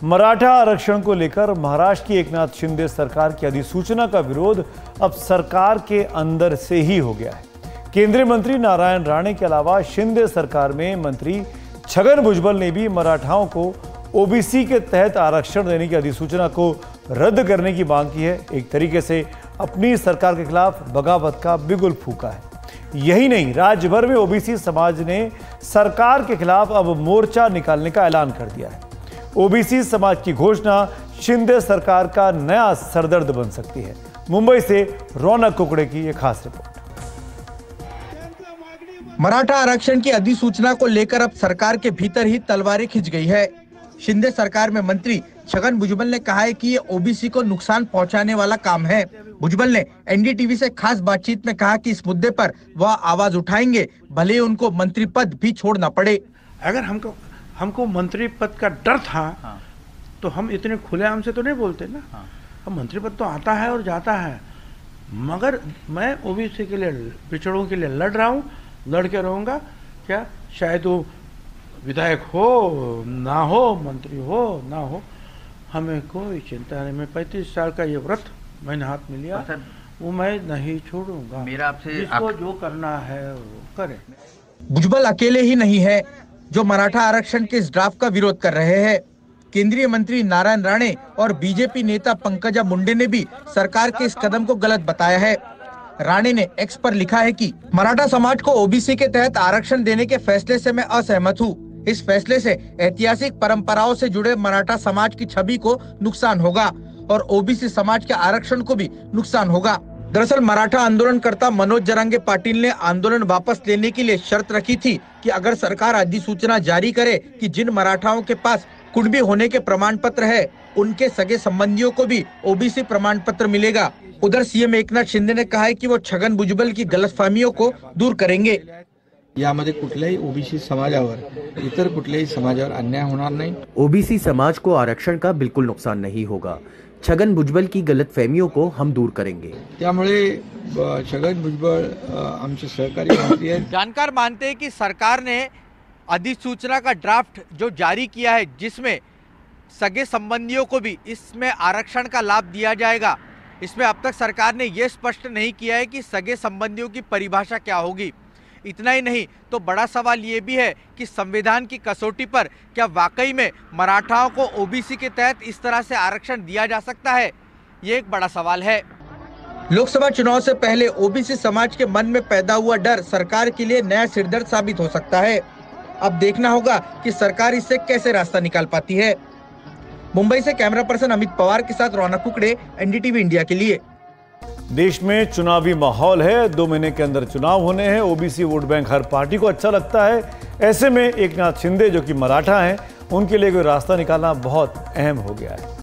मराठा आरक्षण को लेकर महाराष्ट्र की एकनाथ शिंदे सरकार की अधिसूचना का विरोध अब सरकार के अंदर से ही हो गया है। केंद्रीय मंत्री नारायण राणे के अलावा शिंदे सरकार में मंत्री छगन भुजबल ने भी मराठाओं को ओबीसी के तहत आरक्षण देने की अधिसूचना को रद्द करने की मांग की है। एक तरीके से अपनी सरकार के खिलाफ बगावत का बिगुल फूंका है। यही नहीं, राज्य भर में ओबीसी समाज ने सरकार के खिलाफ अब मोर्चा निकालने का ऐलान कर दिया है। ओबीसी समाज की घोषणा शिंदे सरकार का नया सरदर्द बन सकती है। मुंबई से रौनक कुकड़े की एक खास रिपोर्ट। मराठा आरक्षण की अधिसूचना को लेकर अब सरकार के भीतर ही तलवारें खिंच गई है। शिंदे सरकार में मंत्री छगन भुजबल ने कहा है कि ये ओबीसी को नुकसान पहुंचाने वाला काम है। भुजबल ने एनडीटीवी से खास बातचीत में कहा कि इस मुद्दे पर वह आवाज उठाएंगे, भले उनको मंत्री पद भी छोड़ना पड़े। अगर हमको मंत्री पद का डर था तो हम इतने खुलेआम से तो नहीं बोलते ना। अब मंत्री पद तो आता है और जाता है, मगर मैं ओबीसी के लिए, पिछड़ों के लिए लड़ रहा हूँ, लड़ के रहूँगा। क्या शायद वो विधायक हो ना हो, मंत्री हो ना हो, हमें कोई चिंता नहीं। मैं 35 साल का ये व्रत मैंने हाथ में लिया, वो मैं नहीं छोड़ूंगा। मेरा आपसे जिसको जो करना है वो करे। भुजबल अकेले ही नहीं है जो मराठा आरक्षण के इस ड्राफ्ट का विरोध कर रहे हैं। केंद्रीय मंत्री नारायण राणे और बीजेपी नेता पंकजा मुंडे ने भी सरकार के इस कदम को गलत बताया है। राणे ने एक्स पर लिखा है कि मराठा समाज को ओबीसी के तहत आरक्षण देने के फैसले से मैं असहमत हूँ। इस फैसले से ऐतिहासिक परंपराओं से जुड़े मराठा समाज की छवि को नुकसान होगा और ओबीसी समाज के आरक्षण को भी नुकसान होगा। दरअसल मराठा आंदोलनकर्ता मनोज जरांगे पाटिल ने आंदोलन वापस लेने के लिए शर्त रखी थी कि अगर सरकार अधिसूचना जारी करे कि जिन मराठाओं के पास कुणबी होने के प्रमाण पत्र है, उनके सगे संबंधियों को भी ओबीसी प्रमाण पत्र मिलेगा। उधर सीएम एकनाथ शिंदे ने कहा है कि वो छगन भुजबल की गलतफहमियों को दूर करेंगे। यामध्ये कुठल्याही ओबीसी समाजावर, इतर कुठल्याही समाजावर अन्याय होणार नाही। ओबीसी समाज को आरक्षण का बिल्कुल नुकसान नहीं होगा। छगन भुजबल की गलतफहमियों को हम दूर करेंगे। त्यामुळे छगन भुजबल आमचे सहकारी मंत्री हैं। जानकार मानते हैं कि सरकार ने अधिसूचना का ड्राफ्ट जो जारी किया है, जिसमें सगे संबंधियों को भी इसमें आरक्षण का लाभ दिया जाएगा, इसमें अब तक सरकार ने यह स्पष्ट नहीं किया है कि सगे संबंधियों की परिभाषा क्या होगी। इतना ही नहीं तो बड़ा सवाल ये भी है कि संविधान की कसौटी पर क्या वाकई में मराठाओं को ओबीसी के तहत इस तरह से आरक्षण दिया जा सकता है, ये एक बड़ा सवाल है। लोकसभा चुनाव से पहले ओबीसी समाज के मन में पैदा हुआ डर सरकार के लिए नया सिरदर्द साबित हो सकता है। अब देखना होगा कि सरकार इससे कैसे रास्ता निकाल पाती है। मुंबई से कैमरा पर्सन अमित पवार के साथ रौनक कुकड़े, एनडीटीवी इंडिया के लिए। देश में चुनावी माहौल है, 2 महीने के अंदर चुनाव होने हैं। ओबीसी वोट बैंक हर पार्टी को अच्छा लगता है। ऐसे में एकनाथ शिंदे जो कि मराठा हैं, उनके लिए कोई रास्ता निकालना बहुत अहम हो गया है।